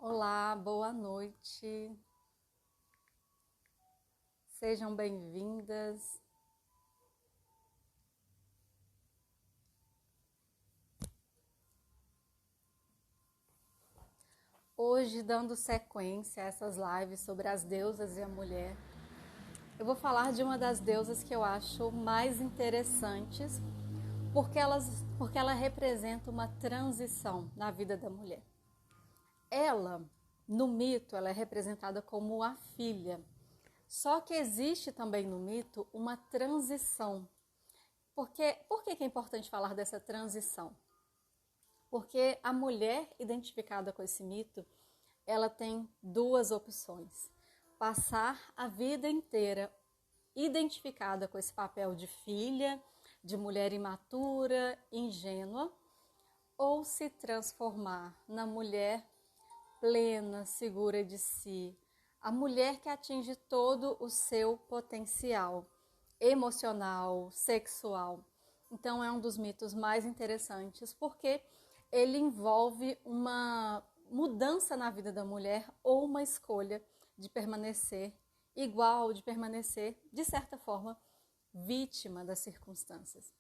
Olá, boa noite. Sejam bem-vindas. Hoje, dando sequência a essas lives sobre as deusas e a mulher, eu vou falar de uma das deusas que eu acho mais interessantes, porque ela representa uma transição na vida da mulher. Ela, no mito, ela é representada como a filha. Só que existe também no mito uma transição. Por que é importante falar dessa transição? Porque a mulher identificada com esse mito, ela tem duas opções: passar a vida inteira identificada com esse papel de filha, de mulher imatura, ingênua, ou se transformar na mulher plena, segura de si, a mulher que atinge todo o seu potencial emocional, sexual. Então é um dos mitos mais interessantes, porque ele envolve uma mudança na vida da mulher ou uma escolha de permanecer igual, de permanecer, de certa forma, vítima das circunstâncias.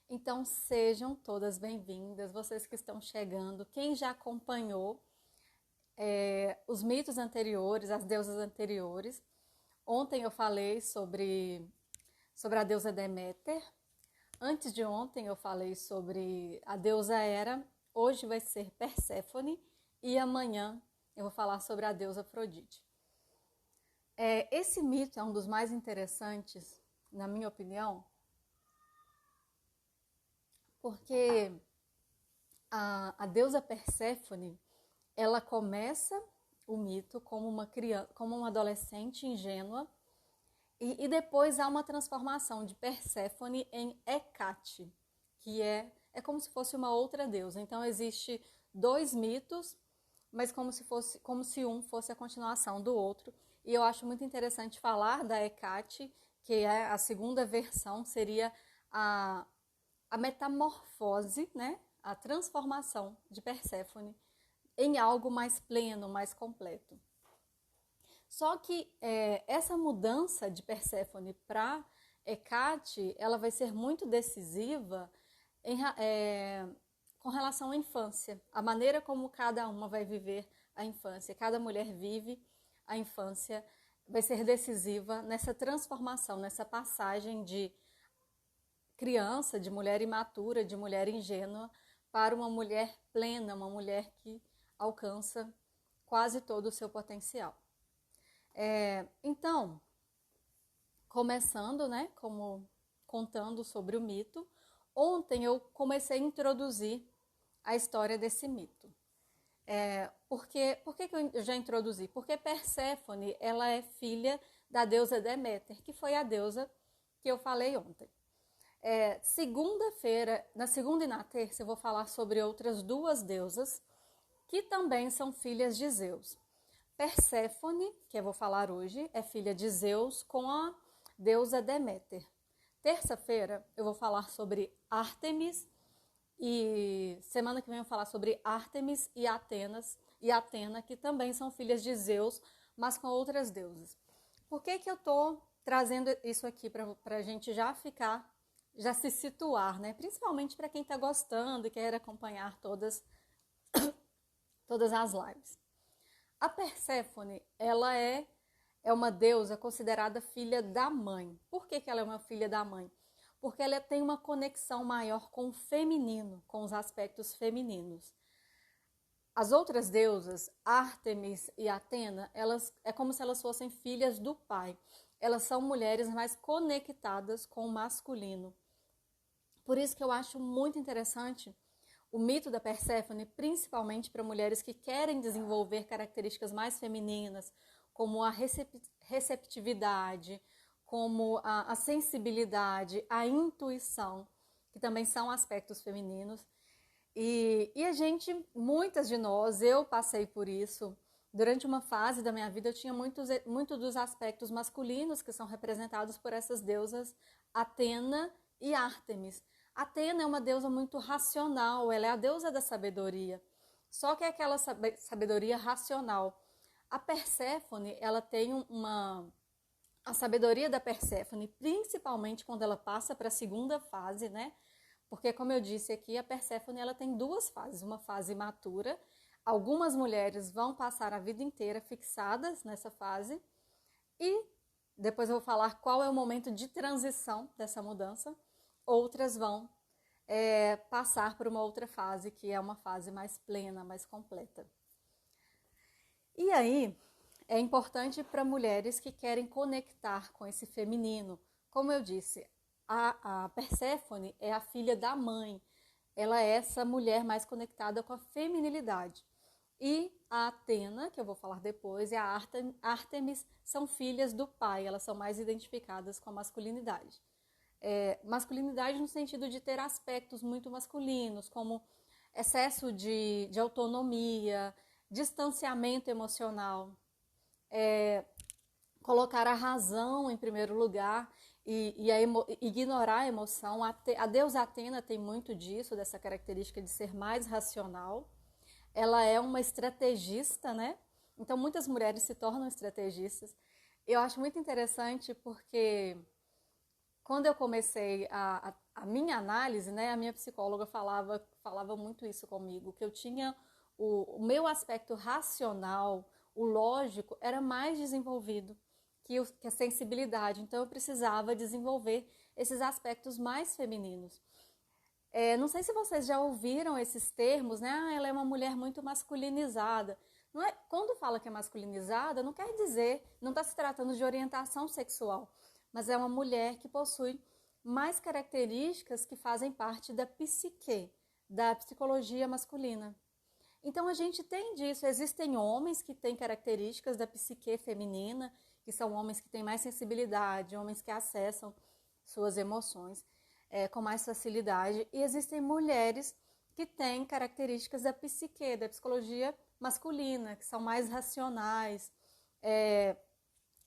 Então sejam todas bem-vindas, vocês que estão chegando, quem já acompanhou os mitos anteriores, as deusas anteriores. Ontem eu falei sobre a deusa Deméter. Antes de ontem eu falei sobre a deusa Hera. Hoje vai ser Perséfone e amanhã eu vou falar sobre a deusa Afrodite. Esse mito é um dos mais interessantes, na minha opinião, porque a deusa Perséfone, ela começa o mito como uma criança, como uma adolescente ingênua, e depois há uma transformação de Perséfone em Hecate, que é como se fosse uma outra deusa. Então existe dois mitos, mas como se um fosse a continuação do outro. E eu acho muito interessante falar da Hecate, que é a segunda versão, seria a metamorfose, né? A transformação de Perséfone em algo mais pleno, mais completo. Só que essa mudança de Perséfone para Hecate, ela vai ser muito decisiva com relação à infância. A maneira como cada uma vai viver a infância, cada mulher vive a infância, vai ser decisiva nessa transformação, nessa passagem de criança, de mulher imatura, de mulher ingênua, para uma mulher plena, uma mulher que alcança quase todo o seu potencial. Então, começando, né, como contando sobre o mito, ontem eu comecei a introduzir a história desse mito. Por que eu já introduzi? Porque Perséfone, ela é filha da deusa Deméter, que foi a deusa que eu falei ontem. Segunda-feira, na segunda e na terça, eu vou falar sobre outras duas deusas que também são filhas de Zeus. Perséfone, que eu vou falar hoje, é filha de Zeus com a deusa Deméter. Terça-feira eu vou falar sobre Ártemis, e semana que vem eu vou falar sobre Ártemis e Atena, que também são filhas de Zeus, mas com outras deusas. Por que eu estou trazendo isso aqui para a gente já se situar, né? Principalmente para quem está gostando e quer acompanhar todas as lives. A Perséfone, ela é uma deusa considerada filha da mãe. Por que ela é uma filha da mãe? Porque ela tem uma conexão maior com o feminino, com os aspectos femininos. As outras deusas, Ártemis e Atena, é como se elas fossem filhas do pai. Elas são mulheres mais conectadas com o masculino. Por isso que eu acho muito interessante o mito da Perséfone, principalmente para mulheres que querem desenvolver características mais femininas, como a receptividade, como a sensibilidade, a intuição, que também são aspectos femininos. E muitas de nós, eu passei por isso. Durante uma fase da minha vida, eu tinha muito dos aspectos masculinos que são representados por essas deusas Atena e Ártemis. Atena é uma deusa muito racional, ela é a deusa da sabedoria. só que é aquela sabedoria racional. A Perséfone, ela tem a sabedoria da Perséfone, principalmente quando ela passa para a segunda fase, né? Porque, como eu disse aqui, a Perséfone ela tem duas fases, uma fase imatura. Algumas mulheres vão passar a vida inteira fixadas nessa fase e depois eu vou falar qual é o momento de transição dessa mudança. Outras vão passar por uma outra fase, que é uma fase mais plena, mais completa. E aí, é importante para mulheres que querem conectar com esse feminino. Como eu disse, a Perséfone é a filha da mãe. Ela é essa mulher mais conectada com a feminilidade. E a Atena, que eu vou falar depois, e a Ártemis são filhas do pai. Elas são mais identificadas com a masculinidade. Masculinidade no sentido de ter aspectos muito masculinos, como excesso de autonomia, distanciamento emocional, colocar a razão em primeiro lugar e ignorar a emoção. A deusa Atena tem muito disso, dessa característica de ser mais racional. Ela é uma estrategista, né? Então muitas mulheres se tornam estrategistas. Eu acho muito interessante porque quando eu comecei a minha análise, né, a minha psicóloga falava muito isso comigo, que eu tinha o meu aspecto racional, o lógico, era mais desenvolvido que a sensibilidade. Então eu precisava desenvolver esses aspectos mais femininos. Não sei se vocês já ouviram esses termos, né? Ela é uma mulher muito masculinizada. Não é, quando fala que é masculinizada, não quer dizer, não está se tratando de orientação sexual, mas é uma mulher que possui mais características que fazem parte da psique, da psicologia masculina. Então a gente tem disso, existem homens que têm características da psique feminina, que são homens que têm mais sensibilidade, homens que acessam suas emoções com mais facilidade, e existem mulheres que têm características da psique, da psicologia masculina, que são mais racionais,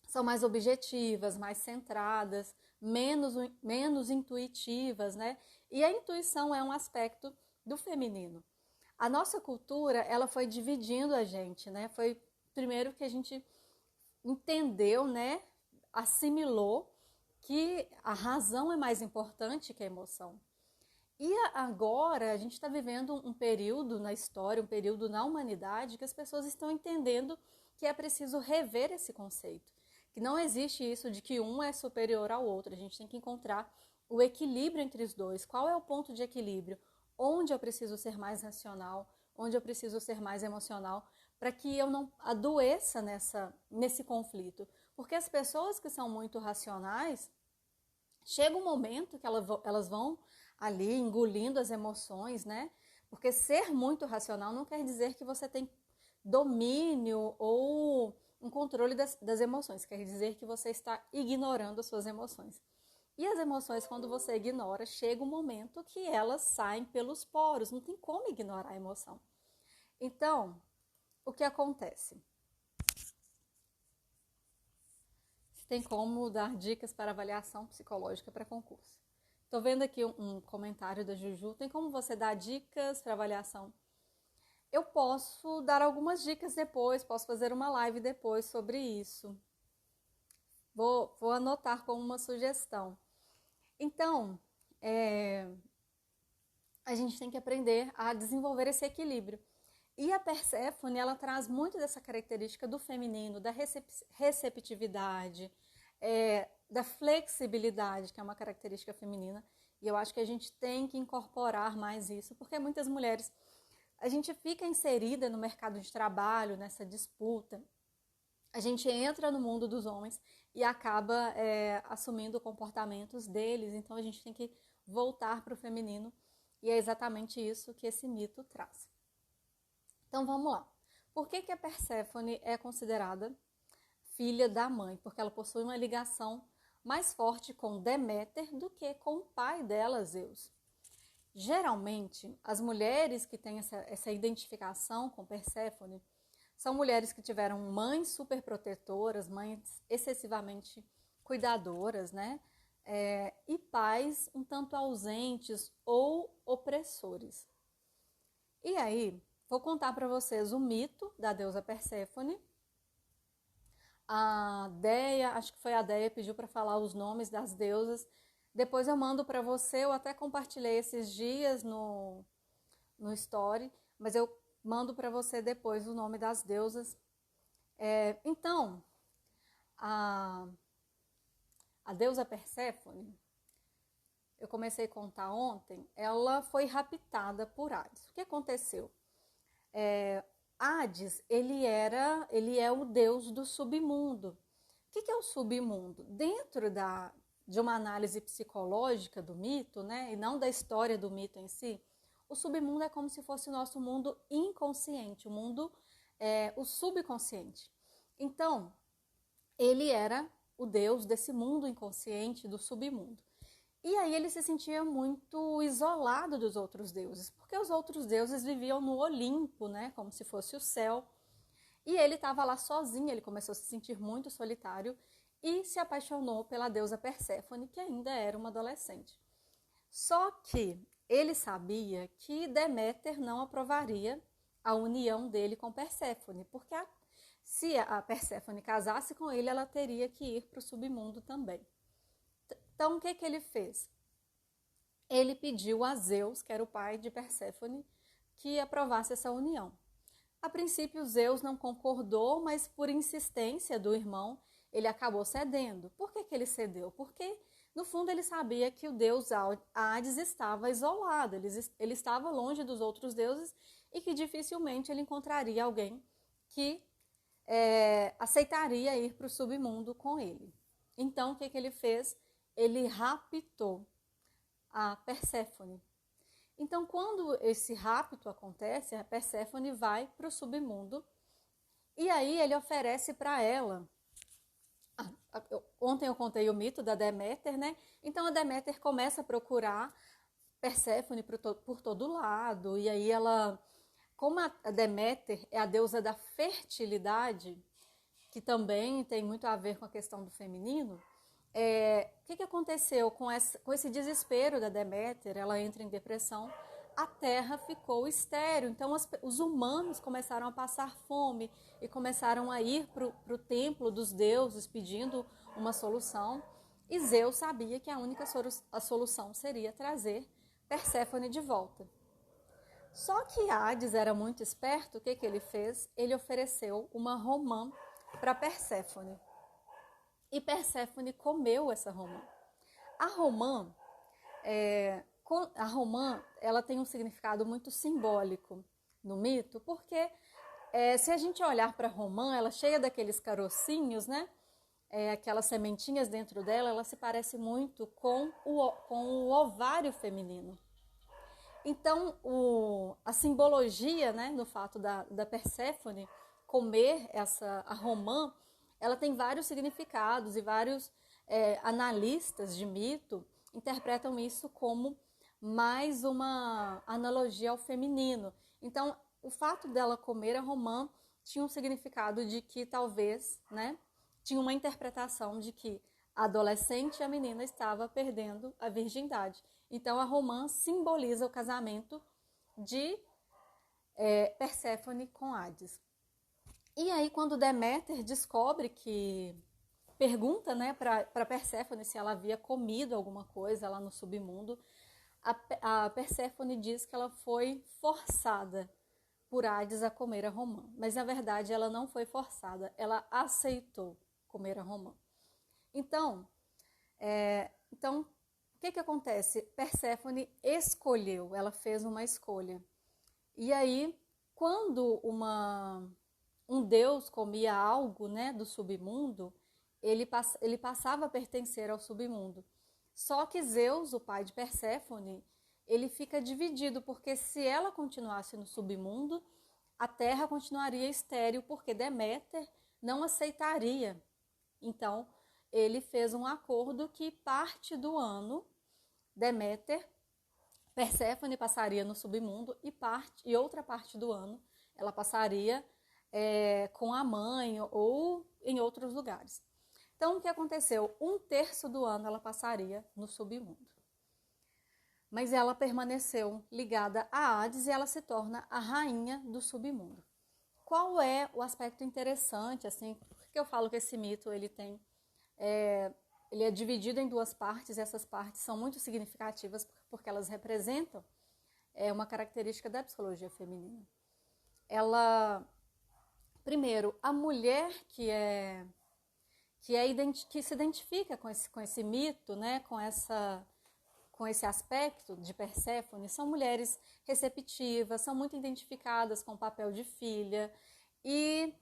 são mais objetivas, mais centradas, menos intuitivas, né? E a intuição é um aspecto do feminino. A nossa cultura, ela foi dividindo a gente, né? Foi primeiro que a gente entendeu, né? Assimilou que a razão é mais importante que a emoção. E agora a gente está vivendo um período na história, um período na humanidade que as pessoas estão entendendo que é preciso rever esse conceito. Que não existe isso de que um é superior ao outro. A gente tem que encontrar o equilíbrio entre os dois. Qual é o ponto de equilíbrio? Onde eu preciso ser mais racional? Onde eu preciso ser mais emocional? Para que eu não adoeça nesse conflito. Porque as pessoas que são muito racionais, chega um momento que elas vão ali engolindo as emoções, né? Porque ser muito racional não quer dizer que você tem domínio ou um controle das emoções. Quer dizer que você está ignorando as suas emoções. E as emoções, quando você ignora, chega um momento que elas saem pelos poros. Não tem como ignorar a emoção. Então, o que acontece? Tem como dar dicas para avaliação psicológica para concurso. Estou vendo aqui um comentário da Juju. Tem como você dar dicas para avaliação? Eu posso dar algumas dicas depois, posso fazer uma live depois sobre isso. Vou anotar como uma sugestão. Então, a gente tem que aprender a desenvolver esse equilíbrio. E a Perséfone, ela traz muito dessa característica do feminino, da receptividade, da flexibilidade, que é uma característica feminina. E eu acho que a gente tem que incorporar mais isso, porque muitas mulheres, a gente fica inserida no mercado de trabalho, nessa disputa. A gente entra no mundo dos homens e acaba assumindo comportamentos deles. Então a gente tem que voltar para o feminino. E é exatamente isso que esse mito traz. Então vamos lá. Por que a Perséfone é considerada filha da mãe? Porque ela possui uma ligação mais forte com Deméter do que com o pai dela, Zeus. Geralmente, as mulheres que têm essa identificação com Perséfone são mulheres que tiveram mães superprotetoras, mães excessivamente cuidadoras, né? E pais um tanto ausentes ou opressores. E aí, vou contar para vocês o mito da deusa Perséfone. A Deia, acho que foi a Deia, pediu para falar os nomes das deusas. Depois eu mando para você, eu até compartilhei esses dias no story, mas eu mando para você depois o nome das deusas. Então, a deusa Perséfone, eu comecei a contar ontem, ela foi raptada por Hades. O que aconteceu? Hades, ele é o deus do submundo. O que é o submundo? Dentro de uma análise psicológica do mito, né, e não da história do mito em si, o submundo é como se fosse o nosso mundo inconsciente, o subconsciente. Então, ele era o deus desse mundo inconsciente, do submundo. E aí ele se sentia muito isolado dos outros deuses, porque os outros deuses viviam no Olimpo, né, como se fosse o céu. E ele estava lá sozinho, ele começou a se sentir muito solitário e se apaixonou pela deusa Perséfone, que ainda era uma adolescente. Só que ele sabia que Deméter não aprovaria a união dele com Perséfone, porque se a Perséfone casasse com ele, ela teria que ir para o submundo também. Então, o que ele fez? Ele pediu a Zeus, que era o pai de Perséfone, que aprovasse essa união. A princípio, Zeus não concordou, mas por insistência do irmão, ele acabou cedendo. Por que ele cedeu? Porque, no fundo, ele sabia que o deus Hades estava isolado, ele estava longe dos outros deuses e que dificilmente ele encontraria alguém que aceitaria ir para o submundo com ele. Então, o que ele fez? Ele raptou a Perséfone. Então, quando esse rapto acontece, a Perséfone vai para o submundo e aí ele oferece para ela. Ontem eu contei o mito da Deméter, né? Então a Deméter começa a procurar Perséfone por todo lado e aí ela, como a Deméter é a deusa da fertilidade, que também tem muito a ver com a questão do feminino, o que aconteceu com esse desespero da Deméter? Ela entra em depressão, a terra ficou estéril, então os humanos começaram a passar fome e começaram a ir para o templo dos deuses pedindo uma solução, e Zeus sabia que a única solução seria trazer Perséfone de volta. Só que Hades era muito esperto, o que ele fez? Ele ofereceu uma romã para Perséfone. E Perséfone comeu essa romã. A romã, ela tem um significado muito simbólico no mito, porque se a gente olhar para a romã, ela é cheia daqueles carocinhos, né? Aquelas sementinhas dentro dela, ela se parece muito com o ovário feminino. Então, a simbologia, né, no fato da Perséfone comer a romã, ela tem vários significados e vários analistas de mito interpretam isso como mais uma analogia ao feminino. Então, o fato dela comer a romã tinha um significado de que talvez, né, tinha uma interpretação de que a adolescente e a menina estava perdendo a virgindade. Então, a romã simboliza o casamento de Perséfone com Hades. E aí, quando Deméter descobre pergunta, né, para Perséfone se ela havia comido alguma coisa lá no submundo, a Perséfone diz que ela foi forçada por Hades a comer a romã. Mas, na verdade, ela não foi forçada, ela aceitou comer a romã. Então, o que acontece? Perséfone escolheu, ela fez uma escolha. E aí, quando um deus comia algo, né, do submundo, ele passava a pertencer ao submundo. Só que Zeus, o pai de Perséfone, ele fica dividido, porque se ela continuasse no submundo, a terra continuaria estéril, porque Deméter não aceitaria. Então, ele fez um acordo que parte do ano, Perséfone passaria no submundo e outra parte do ano ela passaria com a mãe ou em outros lugares. Então, o que aconteceu? 1/3 do ano ela passaria no submundo. mas ela permaneceu ligada a Hades e ela se torna a rainha do submundo. Qual é o aspecto interessante, assim, por que eu falo que esse mito ele é dividido em duas partes, e essas partes são muito significativas porque elas representam uma característica da psicologia feminina. Primeiro, a mulher que se identifica com esse mito, né, com esse aspecto de Perséfone, são mulheres receptivas, são muito identificadas com o papel de filha e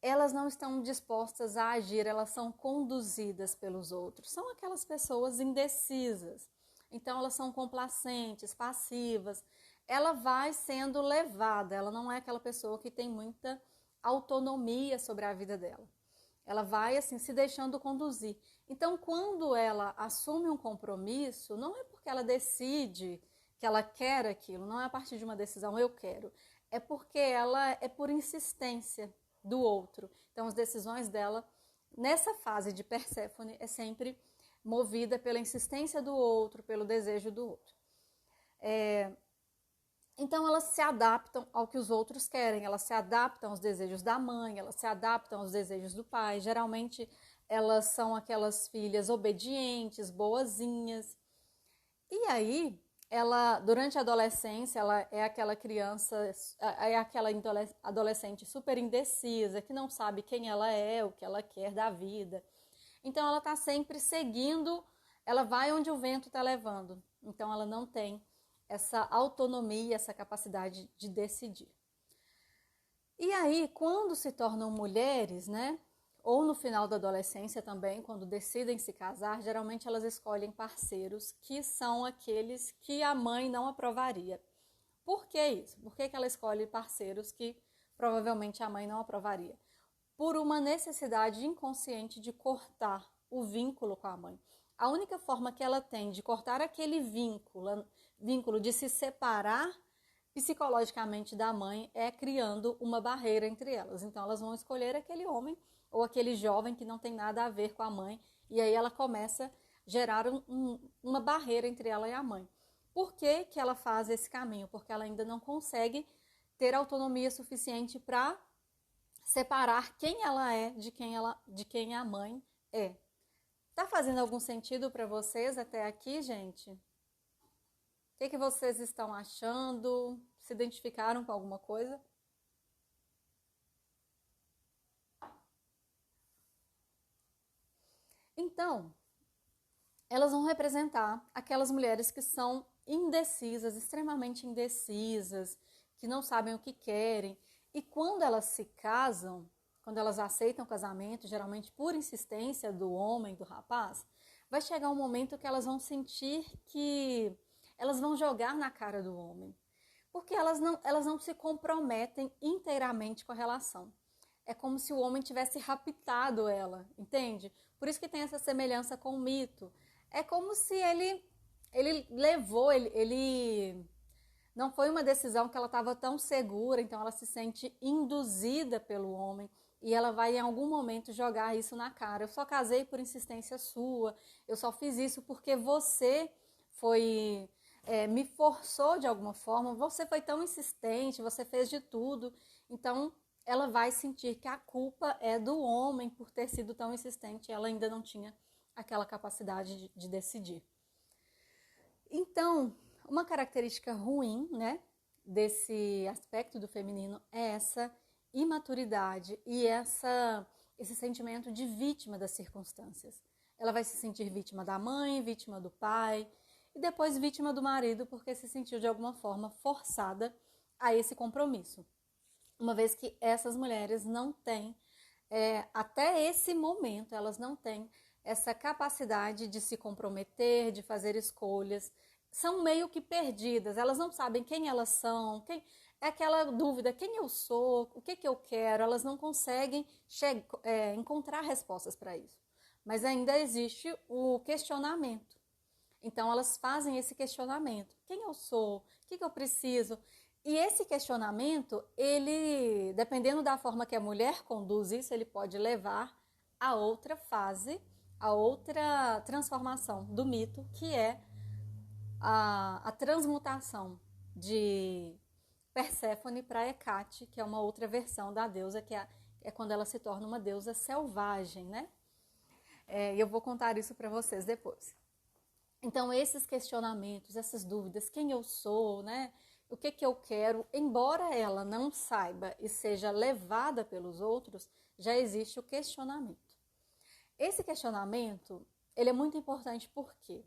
elas não estão dispostas a agir, elas são conduzidas pelos outros. São aquelas pessoas indecisas. Então elas são complacentes, passivas. Ela vai sendo levada, ela não é aquela pessoa que tem muita autonomia sobre a vida dela. Ela vai assim se deixando conduzir. Então, quando ela assume um compromisso, não é porque ela decide que ela quer aquilo, não é a partir de uma decisão eu quero, é porque ela é por insistência do outro. Então, as decisões dela nessa fase de Perséfone é sempre movida pela insistência do outro, pelo desejo do outro. Então elas se adaptam ao que os outros querem, elas se adaptam aos desejos da mãe, elas se adaptam aos desejos do pai. Geralmente elas são aquelas filhas obedientes, boazinhas. E aí, ela, durante a adolescência, ela é aquela criança, é aquela adolescente super indecisa, que não sabe quem ela é, o que ela quer da vida. Então ela está sempre seguindo, ela vai onde o vento está levando. Então ela não tem essa autonomia, essa capacidade de decidir. E aí, quando se tornam mulheres, né, ou no final da adolescência também, quando decidem se casar, geralmente elas escolhem parceiros que são aqueles que a mãe não aprovaria. Por que isso? Por que ela escolhe parceiros que provavelmente a mãe não aprovaria? Por uma necessidade inconsciente de cortar o vínculo com a mãe. A única forma que ela tem de cortar aquele vínculo de se separar psicologicamente da mãe é criando uma barreira entre elas. Então elas vão escolher aquele homem ou aquele jovem que não tem nada a ver com a mãe e aí ela começa a gerar uma barreira entre ela e a mãe. Por que que ela faz esse caminho? Porque ela ainda não consegue ter autonomia suficiente para separar quem ela é de quem a mãe é. Tá fazendo algum sentido para vocês até aqui, gente? O que vocês estão achando? Se identificaram com alguma coisa? Então, elas vão representar aquelas mulheres que são indecisas, extremamente indecisas, que não sabem o que querem. E quando elas se casam, quando elas aceitam o casamento, geralmente por insistência do homem, do rapaz, vai chegar um momento que elas vão sentir que elas vão jogar na cara do homem. Porque elas não se comprometem inteiramente com a relação. É como se o homem tivesse raptado ela, entende? Por isso que tem essa semelhança com o mito. É como se ele levou, ele não foi uma decisão que ela estava tão segura, então ela se sente induzida pelo homem e ela vai em algum momento jogar isso na cara. Eu só casei por insistência sua, eu só fiz isso porque você me forçou de alguma forma, você foi tão insistente, você fez de tudo. Então ela vai sentir que a culpa é do homem por ter sido tão insistente, ela ainda não tinha aquela capacidade de decidir. Então, uma característica ruim, né, desse aspecto do feminino é essa imaturidade e esse sentimento de vítima das circunstâncias. Ela vai se sentir vítima da mãe, vítima do pai e depois vítima do marido porque se sentiu de alguma forma forçada a esse compromisso. Uma vez que essas mulheres não têm, até esse momento, elas não têm essa capacidade de se comprometer, de fazer escolhas, são meio que perdidas, elas não sabem quem elas são, é aquela dúvida, quem eu sou, o que eu quero, elas não conseguem encontrar respostas para isso. Mas ainda existe o questionamento. Então elas fazem esse questionamento, quem eu sou, o que eu preciso? E esse questionamento, ele, dependendo da forma que a mulher conduz isso, ele pode levar a outra fase, a outra transformação do mito, que é a transmutação de Perséfone para Hecate, que é uma outra versão da deusa, que é quando ela se torna uma deusa selvagem, né? E eu vou contar isso para vocês depois. Então, esses questionamentos, essas dúvidas, quem eu sou, né? O que eu quero, embora ela não saiba e seja levada pelos outros, já existe o questionamento. Esse questionamento, ele é muito importante por quê?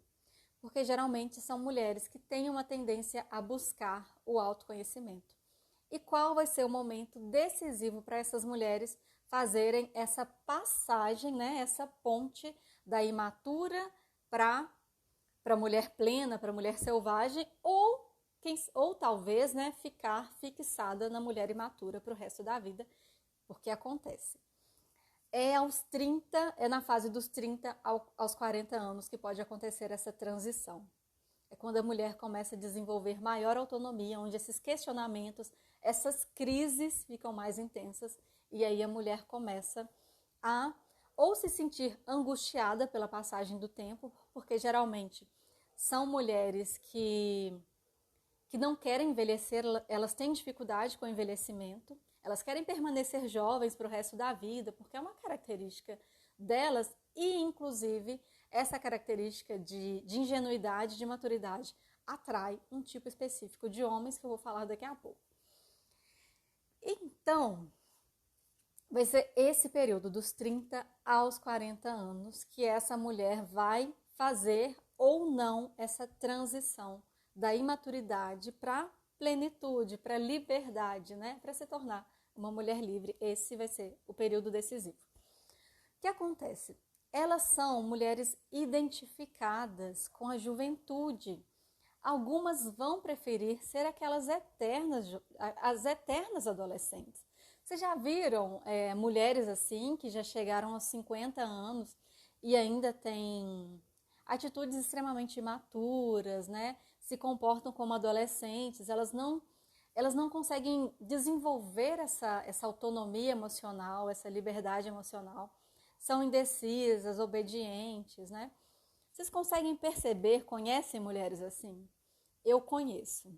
Porque geralmente são mulheres que têm uma tendência a buscar o autoconhecimento. E qual vai ser o momento decisivo para essas mulheres fazerem essa passagem, né, essa ponte da imatura para a mulher plena, para a mulher selvagem, ou talvez, né, ficar fixada na mulher imatura para o resto da vida, porque acontece. É na fase dos 30 aos 40 anos que pode acontecer essa transição. É quando a mulher começa a desenvolver maior autonomia, onde esses questionamentos, essas crises ficam mais intensas, e aí a mulher começa a ou se sentir angustiada pela passagem do tempo, porque geralmente são mulheres que não querem envelhecer, elas têm dificuldade com o envelhecimento, elas querem permanecer jovens para o resto da vida, porque é uma característica delas, e inclusive essa característica de ingenuidade, de maturidade, atrai um tipo específico de homens que eu vou falar daqui a pouco. Então, vai ser esse período dos 30 aos 40 anos que essa mulher vai fazer ou não essa transição da imaturidade para plenitude, para liberdade, né? Para se tornar uma mulher livre. Esse vai ser o período decisivo. O que acontece? Elas são mulheres identificadas com a juventude. Algumas vão preferir ser aquelas as eternas adolescentes. Vocês já viram mulheres assim, que já chegaram aos 50 anos e ainda têm atitudes extremamente imaturas, né? Se comportam como adolescentes, elas não conseguem desenvolver essa autonomia emocional, essa liberdade emocional. São indecisas, obedientes, né? Vocês conseguem perceber, conhecem mulheres assim? Eu conheço.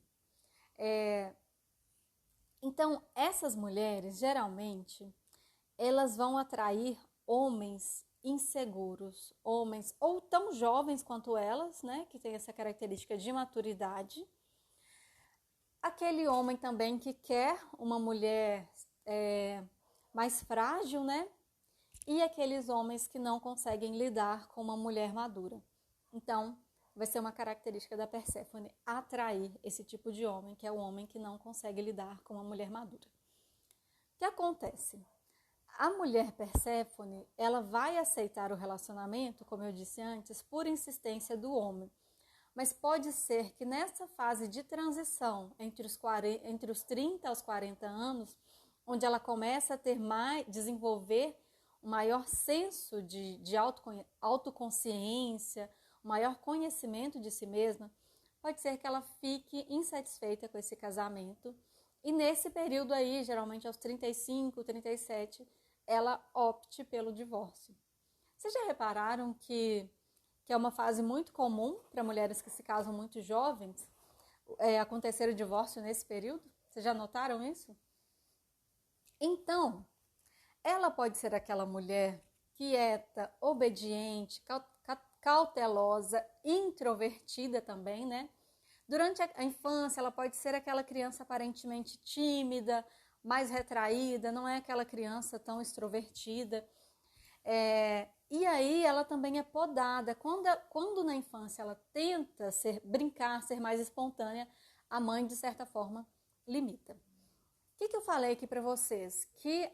Então, essas mulheres, geralmente, elas vão atrair homens inseguros, homens ou tão jovens quanto elas, né, que tem essa característica de maturidade. Aquele homem também que quer uma mulher mais frágil, né, e aqueles homens que não conseguem lidar com uma mulher madura. Então, vai ser uma característica da Perséfone atrair esse tipo de homem, que é o homem que não consegue lidar com uma mulher madura. O que acontece? A mulher Perséfone, ela vai aceitar o relacionamento, como eu disse antes, por insistência do homem. Mas pode ser que nessa fase de transição entre os 30 aos 40 anos, onde ela começa a desenvolver um maior senso de autoconsciência, um maior conhecimento de si mesma, pode ser que ela fique insatisfeita com esse casamento. E nesse período aí, geralmente aos 35, 37, ela opte pelo divórcio. Vocês já repararam que é uma fase muito comum para mulheres que se casam muito jovens acontecer o divórcio nesse período? Vocês já notaram isso? Então, ela pode ser aquela mulher quieta, obediente, cautelosa, introvertida também, né? Durante a infância, ela pode ser aquela criança aparentemente tímida, mais retraída, não é aquela criança tão extrovertida. E aí ela também é podada. Quando na infância ela tenta brincar, ser mais espontânea, a mãe, de certa forma, limita. O que eu falei aqui para vocês? Que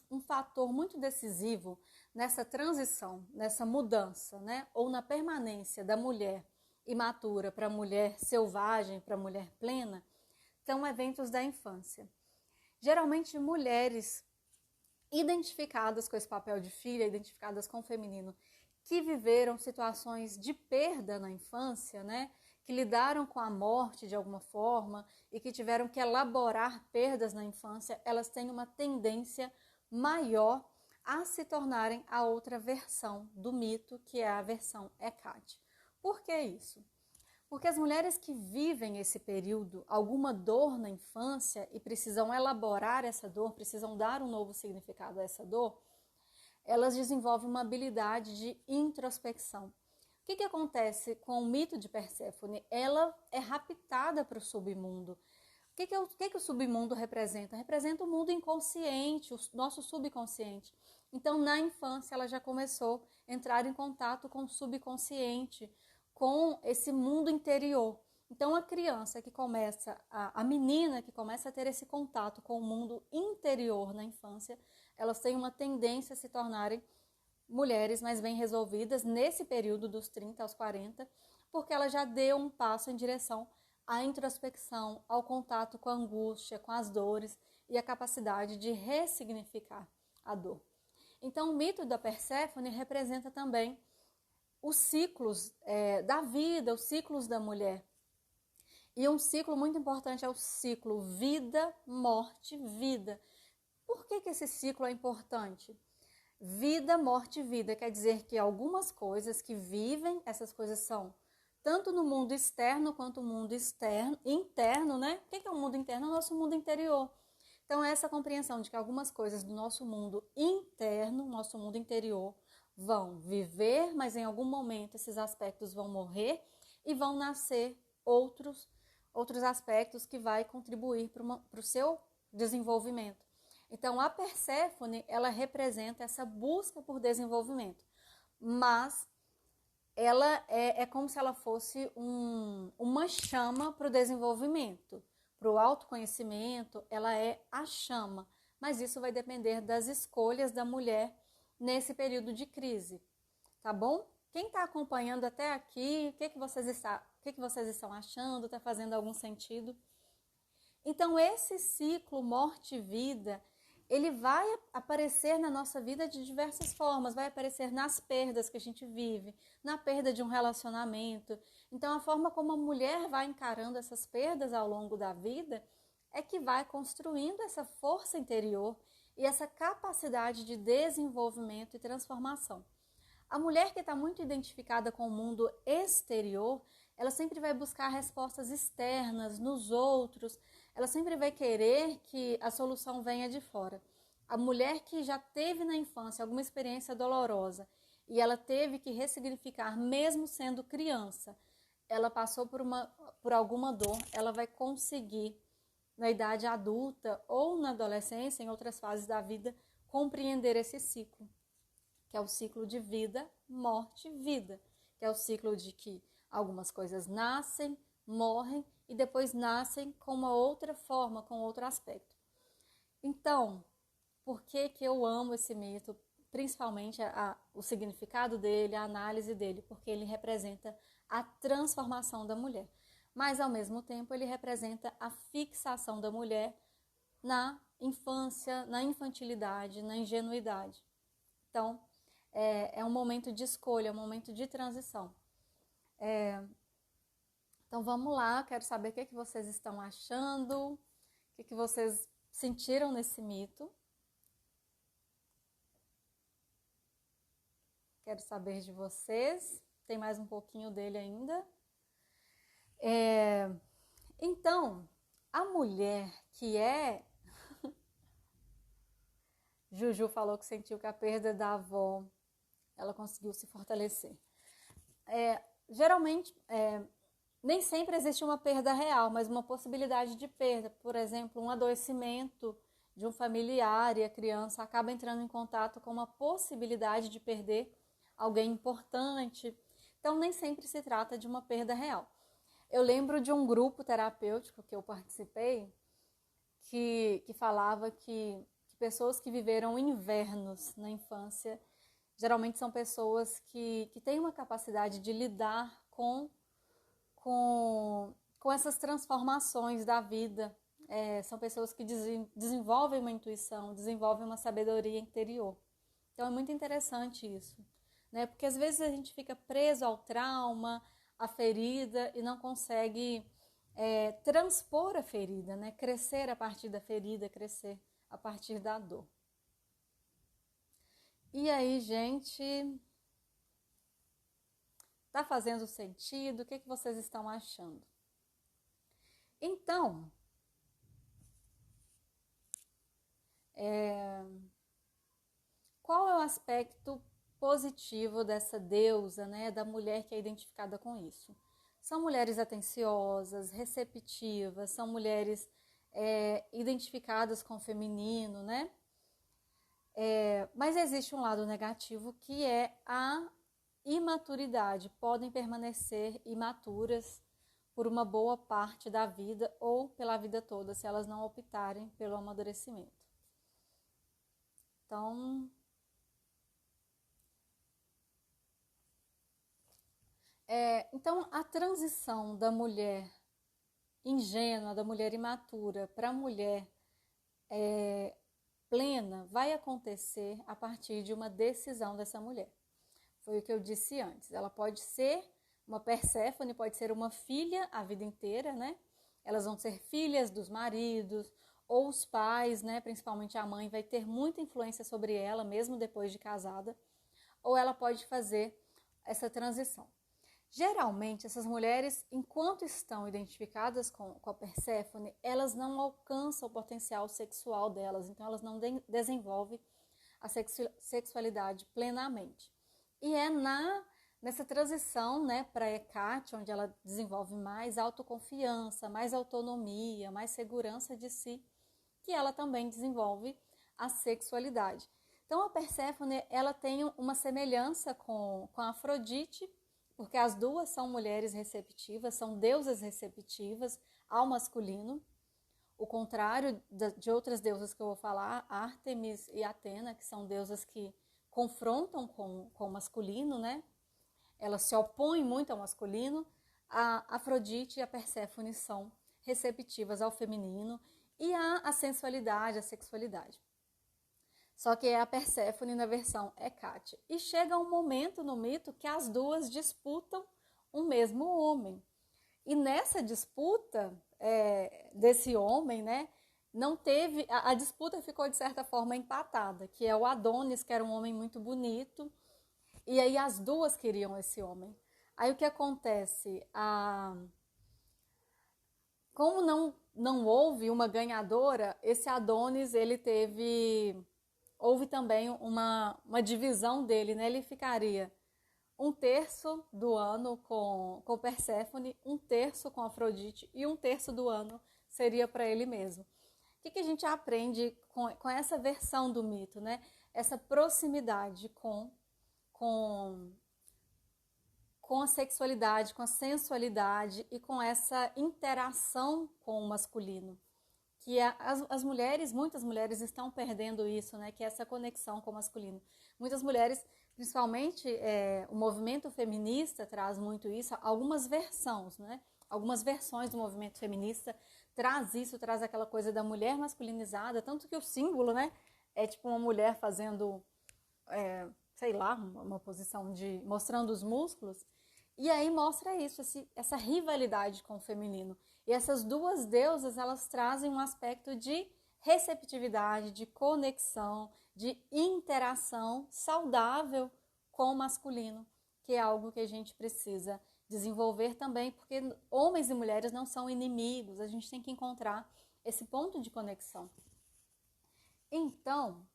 um fator muito decisivo nessa transição, nessa mudança, né? Ou na permanência da mulher imatura para a mulher selvagem, para a mulher plena, são eventos da infância. Geralmente mulheres identificadas com esse papel de filha, identificadas com o feminino, que viveram situações de perda na infância, né? Que lidaram com a morte de alguma forma e que tiveram que elaborar perdas na infância, elas têm uma tendência maior a se tornarem a outra versão do mito, que é a versão Hecate. Por que isso? Porque as mulheres que vivem esse período, alguma dor na infância e precisam elaborar essa dor, precisam dar um novo significado a essa dor, elas desenvolvem uma habilidade de introspecção. O que acontece com o mito de Perséfone? Ela é raptada para o submundo. O que o submundo representa? Representa o mundo inconsciente, o nosso subconsciente. Então, na infância, ela já começou a entrar em contato com o subconsciente, com esse mundo interior. Então, a criança que começa, a menina que começa a ter esse contato com o mundo interior na infância, elas têm uma tendência a se tornarem mulheres mais bem resolvidas nesse período dos 30 aos 40, porque ela já deu um passo em direção à introspecção, ao contato com a angústia, com as dores e a capacidade de ressignificar a dor. Então, o mito da Perséfone representa também os ciclos da vida, os ciclos da mulher. E um ciclo muito importante é o ciclo vida, morte, vida. Por que esse ciclo é importante? Vida, morte, vida. Quer dizer que algumas coisas que vivem, essas coisas são tanto no mundo externo quanto no mundo interno, né? O que é o mundo interno? É o nosso mundo interior. Então, essa compreensão de que algumas coisas do nosso mundo interno, nosso mundo interior, vão viver, mas em algum momento esses aspectos vão morrer e vão nascer outros aspectos que vai contribuir para o seu desenvolvimento. Então, a Perséfone, ela representa essa busca por desenvolvimento, mas ela é como se ela fosse uma chama para o desenvolvimento, para o autoconhecimento, ela é a chama, mas isso vai depender das escolhas da mulher nesse período de crise, tá bom? Quem está acompanhando até aqui, o que vocês estão achando? Está fazendo algum sentido? Então, esse ciclo morte e vida, ele vai aparecer na nossa vida de diversas formas, vai aparecer nas perdas que a gente vive, na perda de um relacionamento. Então, a forma como a mulher vai encarando essas perdas ao longo da vida é que vai construindo essa força interior e essa capacidade de desenvolvimento e transformação. A mulher que está muito identificada com o mundo exterior, ela sempre vai buscar respostas externas, nos outros, ela sempre vai querer que a solução venha de fora. A mulher que já teve na infância alguma experiência dolorosa e ela teve que ressignificar, mesmo sendo criança, ela passou por alguma dor, ela vai conseguir, na idade adulta ou na adolescência, em outras fases da vida, compreender esse ciclo, que é o ciclo de vida, morte, vida, que é o ciclo de que algumas coisas nascem, morrem e depois nascem com uma outra forma, com outro aspecto. Então, por que eu amo esse mito? Principalmente o significado dele, a análise dele, porque ele representa a transformação da mulher. Mas, ao mesmo tempo, ele representa a fixação da mulher na infância, na infantilidade, na ingenuidade. Então, é um momento de escolha, é um momento de transição. Então, vamos lá, quero saber o que vocês estão achando, o que vocês sentiram nesse mito. Quero saber de vocês, tem mais um pouquinho dele ainda. Então, a mulher que é... Juju falou que sentiu que a perda da avó, ela conseguiu se fortalecer. Geralmente, nem sempre existe uma perda real, mas uma possibilidade de perda. Por exemplo, um adoecimento de um familiar e a criança acaba entrando em contato com uma possibilidade de perder alguém importante. Então, nem sempre se trata de uma perda real. Eu lembro de um grupo terapêutico que eu participei que falava que pessoas que viveram invernos na infância geralmente são pessoas que têm uma capacidade de lidar com essas transformações da vida. São pessoas que desenvolvem uma intuição, desenvolvem uma sabedoria interior. Então é muito interessante isso, né? Porque às vezes a gente fica preso ao trauma, à ferida e não consegue transpor a ferida, né? Crescer a partir da ferida, crescer a partir da dor. E aí, gente, Está fazendo sentido? O que vocês estão achando? Então, qual é o aspecto positivo dessa deusa, né, da mulher que é identificada com isso? São mulheres atenciosas, receptivas, são mulheres identificadas com o feminino, né? Mas existe um lado negativo que é a imaturidade. Podem permanecer imaturas por uma boa parte da vida ou pela vida toda, se elas não optarem pelo amadurecimento. Então, a transição da mulher ingênua, da mulher imatura, para a mulher plena, vai acontecer a partir de uma decisão dessa mulher. Foi o que eu disse antes. Ela pode ser uma Perséfone, pode ser uma filha a vida inteira, né? Elas vão ser filhas dos maridos ou os pais, né? Principalmente a mãe vai ter muita influência sobre ela, mesmo depois de casada. Ou ela pode fazer essa transição. Geralmente, essas mulheres, enquanto estão identificadas com a Perséfone, elas não alcançam o potencial sexual delas, então elas não desenvolvem a sexualidade plenamente. E é nessa transição, né, para Hecate, onde ela desenvolve mais autoconfiança, mais autonomia, mais segurança de si, que ela também desenvolve a sexualidade. Então, a Perséfone, ela tem uma semelhança com a Afrodite, porque as duas são mulheres receptivas, são deusas receptivas ao masculino. O contrário de outras deusas que eu vou falar, Ártemis e Atena, que são deusas que confrontam com o masculino, né? Elas se opõem muito ao masculino. A Afrodite e a Perséfone são receptivas ao feminino e a sensualidade, a sexualidade. Só que é a Perséfone na versão Hecate. E chega um momento no mito que as duas disputam o mesmo homem. E nessa disputa desse homem, né, não teve, a disputa ficou de certa forma empatada, que é o Adonis, que era um homem muito bonito, e aí as duas queriam esse homem. Aí o que acontece? Como não houve uma ganhadora, esse Adonis, houve também uma divisão dele, né? Ele ficaria 1/3 do ano com Perséfone, 1/3 com Afrodite e 1/3 do ano seria para ele mesmo. O que a gente aprende com essa versão do mito, né? Essa proximidade com a sexualidade, com a sensualidade e com essa interação com o masculino. Que muitas mulheres estão perdendo isso, né? Que é essa conexão com o masculino. Muitas mulheres, principalmente o movimento feminista traz muito isso, algumas versões, né? Algumas versões do movimento feminista traz aquela coisa da mulher masculinizada, tanto que o símbolo, né? É tipo uma mulher fazendo, sei lá, uma posição mostrando os músculos. E aí mostra isso, essa rivalidade com o feminino. E essas duas deusas, elas trazem um aspecto de receptividade, de conexão, de interação saudável com o masculino, que é algo que a gente precisa desenvolver também, porque homens e mulheres não são inimigos, a gente tem que encontrar esse ponto de conexão. Então,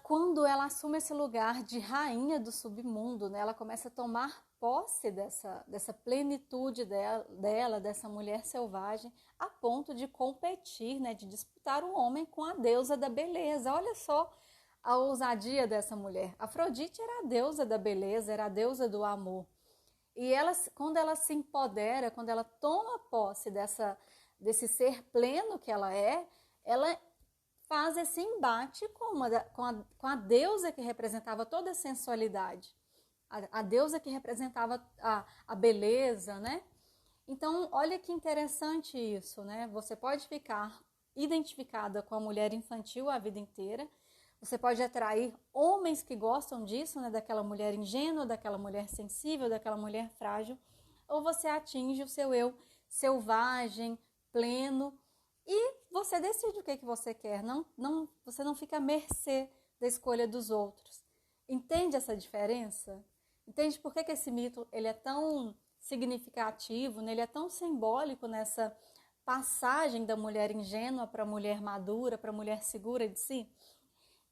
quando ela assume esse lugar de rainha do submundo, né, ela começa a tomar posse dessa plenitude dela, dessa mulher selvagem, a ponto de competir, né, de disputar o homem com a deusa da beleza. Olha só a ousadia dessa mulher. Afrodite era a deusa da beleza, era a deusa do amor. E quando ela se empodera, quando ela toma posse desse ser pleno que ela faz esse embate com a deusa que representava toda a sensualidade, a deusa que representava a beleza, né? Então, olha que interessante isso, né? Você pode ficar identificada com a mulher infantil a vida inteira, você pode atrair homens que gostam disso, né? Daquela mulher ingênua, daquela mulher sensível, daquela mulher frágil, ou você atinge o seu eu selvagem, pleno, e você decide o que você quer, você não fica à mercê da escolha dos outros. Entende essa diferença? Entende por que esse mito ele é tão significativo, né? Ele é tão simbólico nessa passagem da mulher ingênua para a mulher madura, para a mulher segura de si?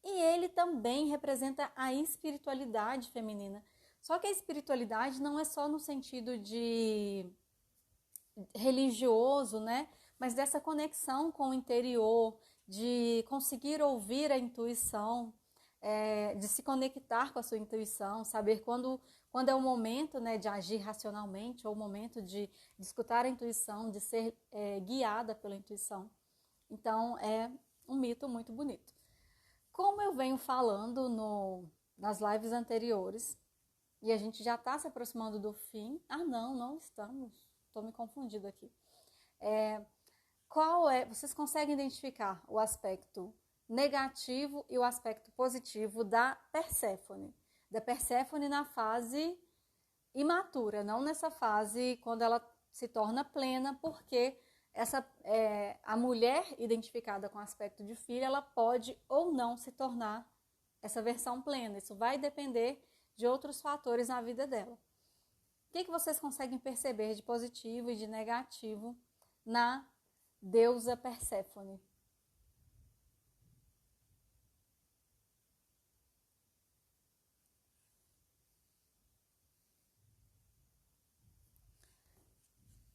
E ele também representa a espiritualidade feminina. Só que a espiritualidade não é só no sentido de religioso, né? Mas dessa conexão com o interior, de conseguir ouvir a intuição, de se conectar com a sua intuição, saber quando é o momento, né, de agir racionalmente ou o momento de escutar a intuição, de ser guiada pela intuição. Então, é um mito muito bonito. Como eu venho falando nas lives anteriores, e a gente já está se aproximando do fim. Não estamos. Estou me confundindo aqui. Vocês conseguem identificar o aspecto negativo e o aspecto positivo da Perséfone? Da Perséfone na fase imatura, não nessa fase quando ela se torna plena, porque a mulher identificada com o aspecto de filha, ela pode ou não se tornar essa versão plena. Isso vai depender de outros fatores na vida dela. O que vocês conseguem perceber de positivo e de negativo na deusa Perséfone?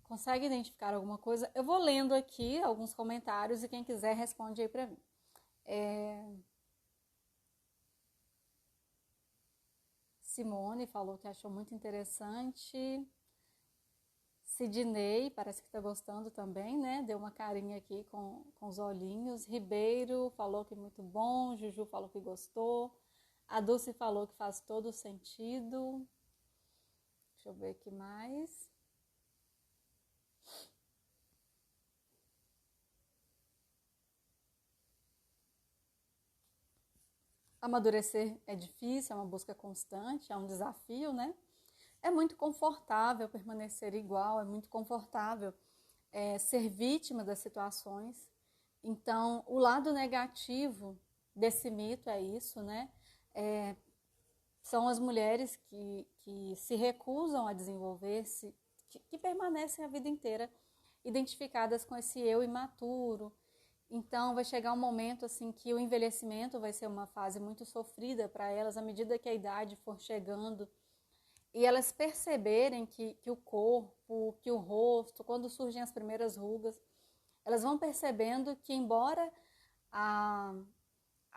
Consegue identificar alguma coisa? Eu vou lendo aqui alguns comentários e quem quiser responde aí para mim. Simone falou que achou muito interessante. Sidney, parece que está gostando também, né? Deu uma carinha aqui com os olhinhos. Ribeiro falou que muito bom. Juju falou que gostou. A Dulce falou que faz todo sentido. Deixa eu ver aqui mais. Amadurecer é difícil, é uma busca constante, é um desafio, né? É muito confortável permanecer igual, é muito confortável ser vítima das situações. Então, o lado negativo desse mito é isso, né? São as mulheres que se recusam a desenvolver-se, que permanecem a vida inteira identificadas com esse eu imaturo. Então, vai chegar um momento assim que o envelhecimento vai ser uma fase muito sofrida para elas à medida que a idade for chegando. E elas perceberem que o corpo, que o rosto, quando surgem as primeiras rugas, elas vão percebendo que, embora a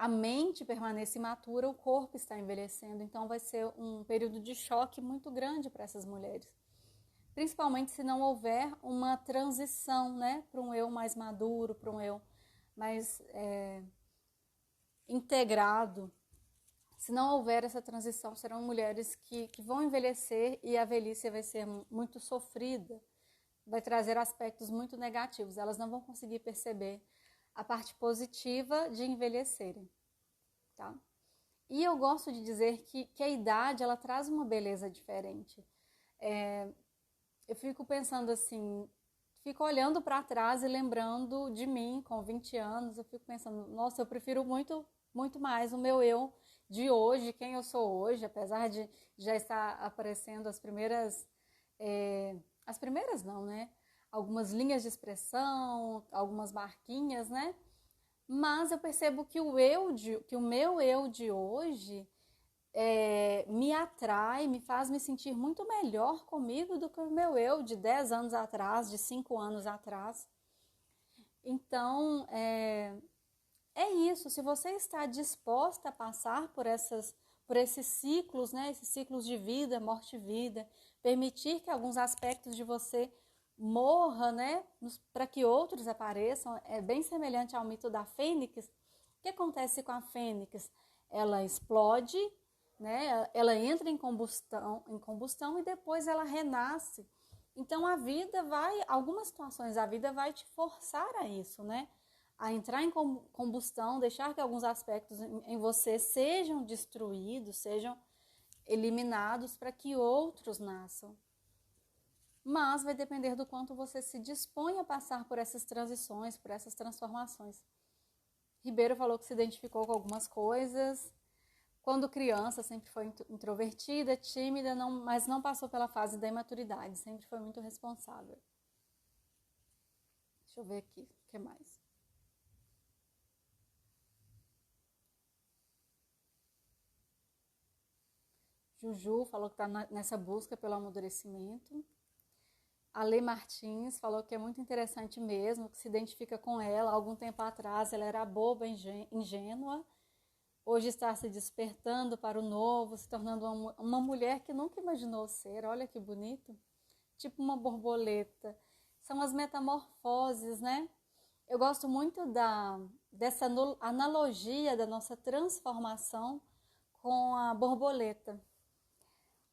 mente permaneça imatura, o corpo está envelhecendo. Então, vai ser um período de choque muito grande para essas mulheres. Principalmente se não houver uma transição, né, para um eu mais maduro, para um eu mais integrado. Se não houver essa transição, serão mulheres que vão envelhecer e a velhice vai ser muito sofrida, vai trazer aspectos muito negativos. Elas não vão conseguir perceber a parte positiva de envelhecerem, tá? E eu gosto de dizer que a idade, ela traz uma beleza diferente. Eu fico pensando assim, fico olhando para trás e lembrando de mim com 20 anos, eu fico pensando, nossa, eu prefiro muito, muito mais o meu eu de hoje, quem eu sou hoje, apesar de já estar aparecendo as primeiras não, né? Algumas linhas de expressão, algumas marquinhas, né? Mas eu percebo que o meu eu de hoje me atrai, me faz me sentir muito melhor comigo do que o meu eu de 10 anos atrás, de 5 anos atrás. Então, é isso. Se você está disposta a passar por esses ciclos, né? Esses ciclos de vida, morte e vida, permitir que alguns aspectos de você morra, né? Para que outros apareçam, é bem semelhante ao mito da fênix. O que acontece com a fênix? Ela explode, né? Ela entra em combustão e depois ela renasce. Então algumas situações a vida vai te forçar a isso, né? A entrar em combustão, deixar que alguns aspectos em você sejam destruídos, sejam eliminados para que outros nasçam. Mas vai depender do quanto você se dispõe a passar por essas transições, por essas transformações. Ribeiro falou que se identificou com algumas coisas. Quando criança, sempre foi introvertida, tímida, mas não passou pela fase da imaturidade, sempre foi muito responsável. Deixa eu ver aqui, o que mais? Juju falou que está nessa busca pelo amadurecimento. A Lê Martins falou que é muito interessante mesmo, que se identifica com ela. Algum tempo atrás ela era boba, ingênua. Hoje está se despertando para o novo, se tornando uma mulher que nunca imaginou ser. Olha que bonito. Tipo uma borboleta. São as metamorfoses, né? Eu gosto muito dessa analogia da nossa transformação com a borboleta.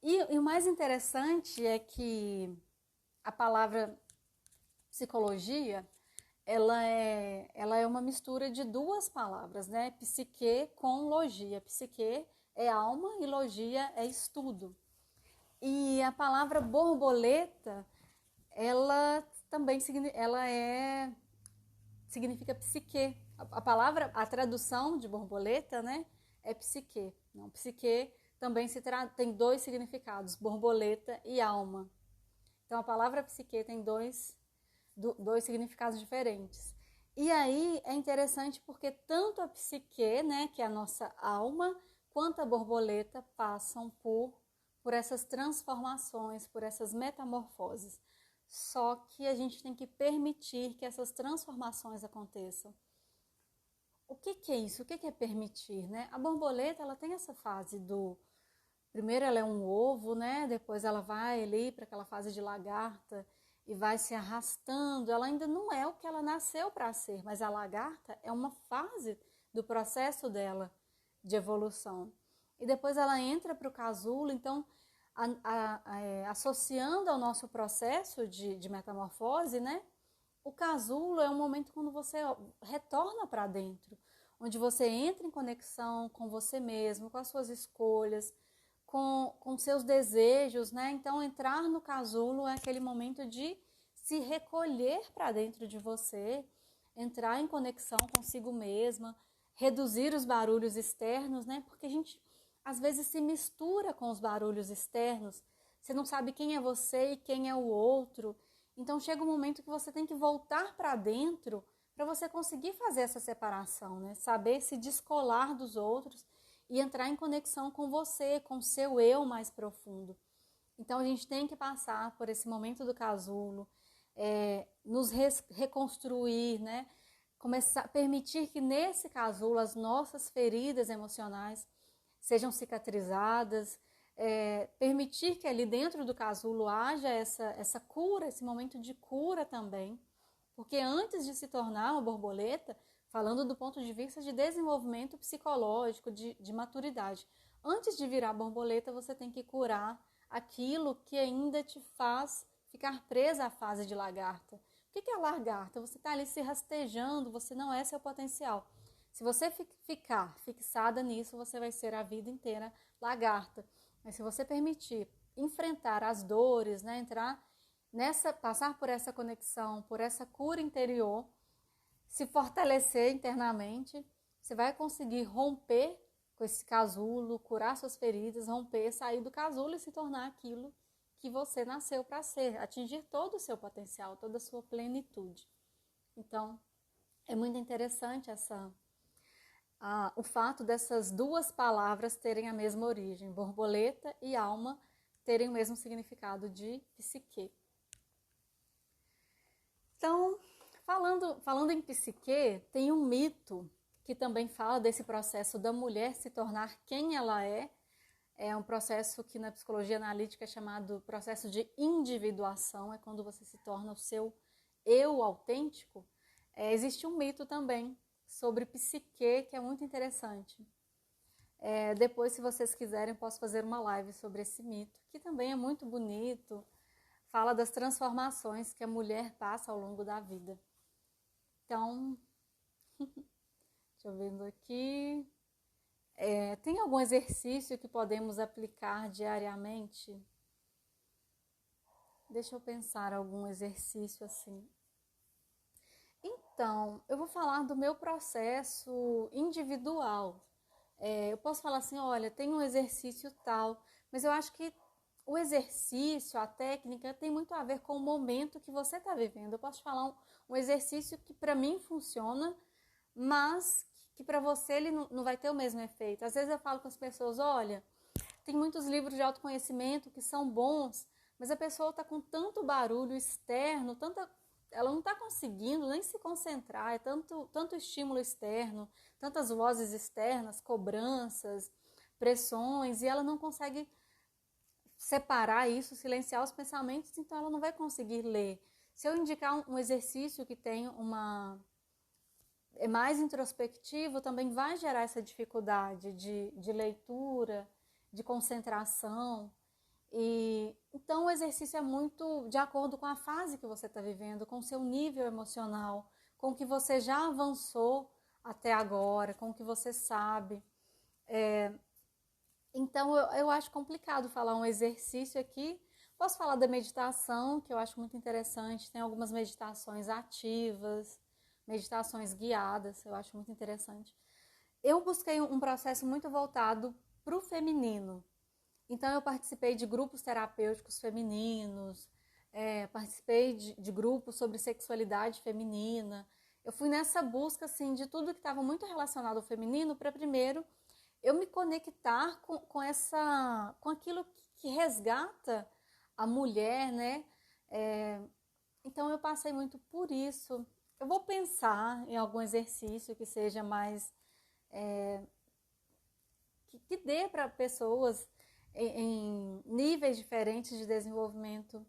E o mais interessante é que a palavra psicologia, ela é uma mistura de duas palavras, né? Psique com logia. Psique é alma e logia é estudo. E a palavra borboleta, ela também significa psique. A tradução de borboleta, né, é psique. Não, psique também tem dois significados, borboleta e alma. Então a palavra psique tem dois significados diferentes. E aí é interessante porque tanto a psique, né, que é a nossa alma, quanto a borboleta passam por essas transformações, por essas metamorfoses. Só que a gente tem que permitir que essas transformações aconteçam. O que é isso? O que é permitir, né? A borboleta, ela tem essa fase primeiro ela é um ovo, né? Depois ela vai ali para aquela fase de lagarta e vai se arrastando. Ela ainda não é o que ela nasceu para ser, mas a lagarta é uma fase do processo dela de evolução. E depois ela entra para o casulo, então associando ao nosso processo de metamorfose, né? O casulo é um momento quando você retorna para dentro, onde você entra em conexão com você mesmo, com as suas escolhas, com seus desejos, né? Então, entrar no casulo é aquele momento de se recolher para dentro de você, entrar em conexão consigo mesma, reduzir os barulhos externos, né? Porque a gente às vezes se mistura com os barulhos externos, você não sabe quem é você e quem é o outro. Então chega um momento que você tem que voltar para dentro para você conseguir fazer essa separação, né? Saber se descolar dos outros e entrar em conexão com você, com o seu eu mais profundo. Então a gente tem que passar por esse momento do casulo, nos reconstruir, né? Permitir que nesse casulo as nossas feridas emocionais sejam cicatrizadas, permitir que ali dentro do casulo haja essa cura, esse momento de cura também. Porque antes de se tornar uma borboleta, falando do ponto de vista de desenvolvimento psicológico, de maturidade, antes de virar borboleta, você tem que curar aquilo que ainda te faz ficar presa à fase de lagarta. O que é a lagarta? Você está ali se rastejando, você não é seu potencial. Se você ficar fixada nisso, você vai ser a vida inteira lagarta. Mas se você permitir enfrentar as dores, né, passar por essa conexão, por essa cura interior, se fortalecer internamente, você vai conseguir romper com esse casulo, curar suas feridas, romper, sair do casulo e se tornar aquilo que você nasceu para ser, atingir todo o seu potencial, toda a sua plenitude. Então, é muito interessante o fato dessas duas palavras terem a mesma origem, borboleta e alma terem o mesmo significado de psique. Então, falando em psique, tem um mito que também fala desse processo da mulher se tornar quem ela é. É um processo que na psicologia analítica é chamado processo de individuação, é quando você se torna o seu eu autêntico. Existe um mito também sobre psique que é muito interessante. Depois, se vocês quiserem, posso fazer uma live sobre esse mito, que também é muito bonito, fala das transformações que a mulher passa ao longo da vida. Então, deixa eu ver aqui. Tem algum exercício que podemos aplicar diariamente? Deixa eu pensar algum exercício assim. Então, eu vou falar do meu processo individual. Eu posso falar assim, olha, tem um exercício tal, mas eu acho que o exercício, a técnica, tem muito a ver com o momento que você está vivendo. Eu posso te falar um exercício que para mim funciona, mas que para você ele não vai ter o mesmo efeito. Às vezes eu falo com as pessoas, olha, tem muitos livros de autoconhecimento que são bons, mas a pessoa está com tanto barulho externo, ela não está conseguindo nem se concentrar, é tanto estímulo externo, tantas vozes externas, cobranças, pressões, e ela não consegue separar isso, silenciar os pensamentos, então ela não vai conseguir ler. Se eu indicar um exercício que tem é mais introspectivo, também vai gerar essa dificuldade de leitura, de concentração. E então o exercício é muito de acordo com a fase que você está vivendo, com o seu nível emocional, com o que você já avançou até agora, com o que você sabe. Então eu acho complicado falar um exercício aqui. Posso falar da meditação, que eu acho muito interessante. Tem algumas meditações ativas, meditações guiadas, eu acho muito interessante. Eu busquei um processo muito voltado para o feminino. Então eu participei de grupos terapêuticos femininos, participei de grupos sobre sexualidade feminina. Eu fui nessa busca assim, de tudo que estava muito relacionado ao feminino para primeiro eu me conectar com aquilo que resgata a mulher, né? Então eu passei muito por isso. Eu vou pensar em algum exercício que seja mais que dê para pessoas em níveis diferentes de desenvolvimento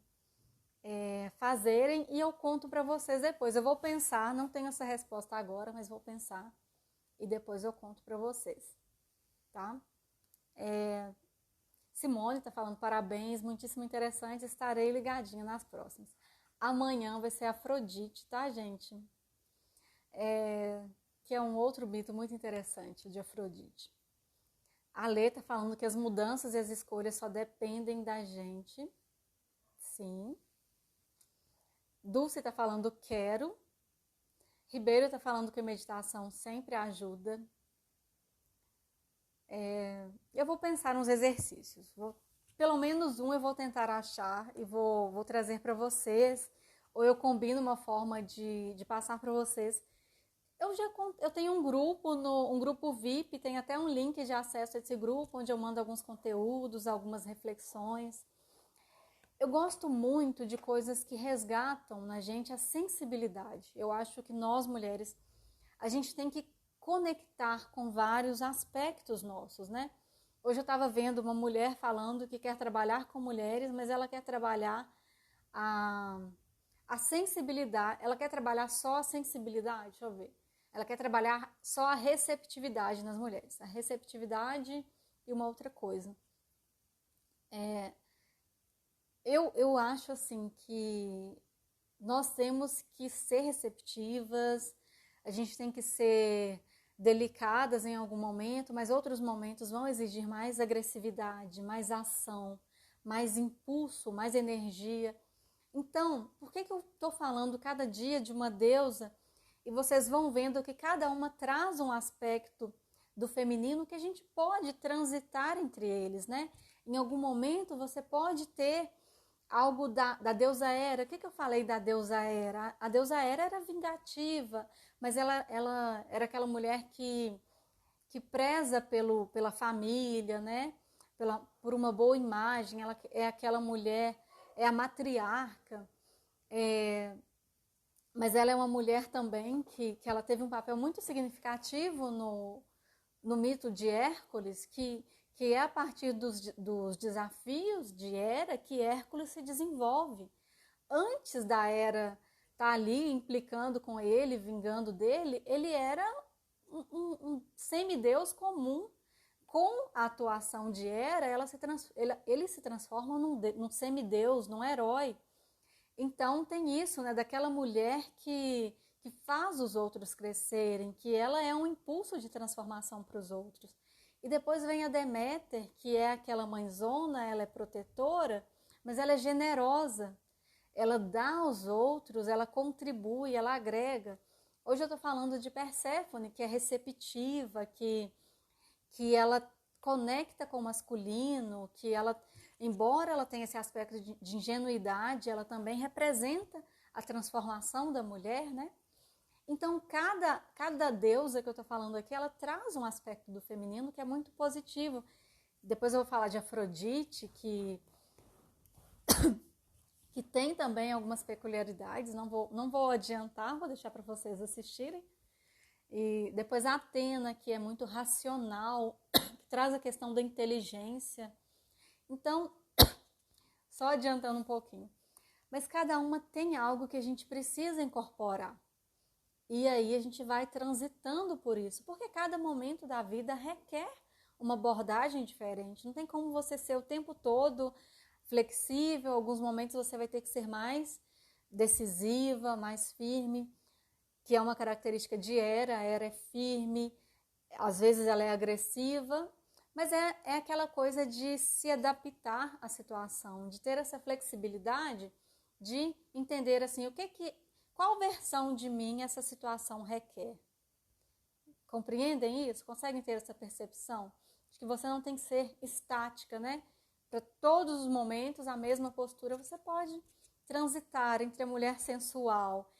fazerem, e eu conto para vocês depois. Eu vou pensar, não tenho essa resposta agora, mas vou pensar e depois eu conto para vocês, tá? Simone está falando parabéns, muitíssimo interessante, estarei ligadinha nas próximas. Amanhã vai ser Afrodite, tá, gente? Que é um outro mito muito interessante de Afrodite. A Lê está falando que as mudanças e as escolhas só dependem da gente. Sim. Dulce está falando quero. Ribeiro está falando que a meditação sempre ajuda. Eu vou pensar nos exercícios. Pelo menos um eu vou tentar achar e vou trazer para vocês. Ou eu combino uma forma de passar para vocês. Eu tenho um grupo, um grupo VIP, tem até um link de acesso a esse grupo, onde eu mando alguns conteúdos, algumas reflexões. Eu gosto muito de coisas que resgatam na gente a sensibilidade. Eu acho que nós, mulheres, a gente tem que conectar com vários aspectos nossos, né? Hoje eu estava vendo uma mulher falando que quer trabalhar com mulheres, mas ela quer trabalhar a sensibilidade. Ela quer trabalhar só a sensibilidade? Deixa eu ver. Ela quer trabalhar só a receptividade nas mulheres. A receptividade e uma outra coisa. Eu acho assim que nós temos que ser receptivas, a gente tem que ser delicadas em algum momento, mas outros momentos vão exigir mais agressividade, mais ação, mais impulso, mais energia. Então, por que eu estou falando cada dia de uma deusa e vocês vão vendo que cada uma traz um aspecto do feminino que a gente pode transitar entre eles, né? Em algum momento você pode ter algo da deusa Hera. O que eu falei da deusa Hera? A deusa Hera era vingativa, mas ela era aquela mulher que preza pela família, né? Por uma boa imagem. Ela é aquela mulher, é a matriarca, mas ela é uma mulher também que ela teve um papel muito significativo no mito de Hércules, que é a partir dos desafios de Hera que Hércules se desenvolve. Antes da Hera estar ali implicando com ele, vingando dele, ele era um semideus comum. Com a atuação de Hera, ele se transforma num semideus, num herói. Então tem isso, né, daquela mulher que faz os outros crescerem, que ela é um impulso de transformação para os outros. E depois vem a Deméter, que é aquela mãezona, ela é protetora, mas ela é generosa. Ela dá aos outros, ela contribui, ela agrega. Hoje eu estou falando de Perséfone, que é receptiva, que que ela conecta com o masculino, que ela, embora ela tenha esse aspecto de ingenuidade, ela também representa a transformação da mulher, né? Então, cada deusa que eu estou falando aqui, ela traz um aspecto do feminino que é muito positivo. Depois eu vou falar de Afrodite, que tem também algumas peculiaridades, não vou adiantar, vou deixar para vocês assistirem. E depois a Atena, que é muito racional, que traz a questão da inteligência. Então, só adiantando um pouquinho. Mas cada uma tem algo que a gente precisa incorporar. E aí a gente vai transitando por isso, porque cada momento da vida requer uma abordagem diferente. Não tem como você ser o tempo todo flexível, alguns momentos você vai ter que ser mais decisiva, mais firme, que é uma característica de Hera. A Hera é firme, às vezes ela é agressiva, mas é aquela coisa de se adaptar à situação, de ter essa flexibilidade, de entender assim, qual versão de mim essa situação requer. Compreendem isso? Conseguem ter essa percepção? De que você não tem que ser estática, né? Para todos os momentos, a mesma postura. Você pode transitar entre a mulher sensual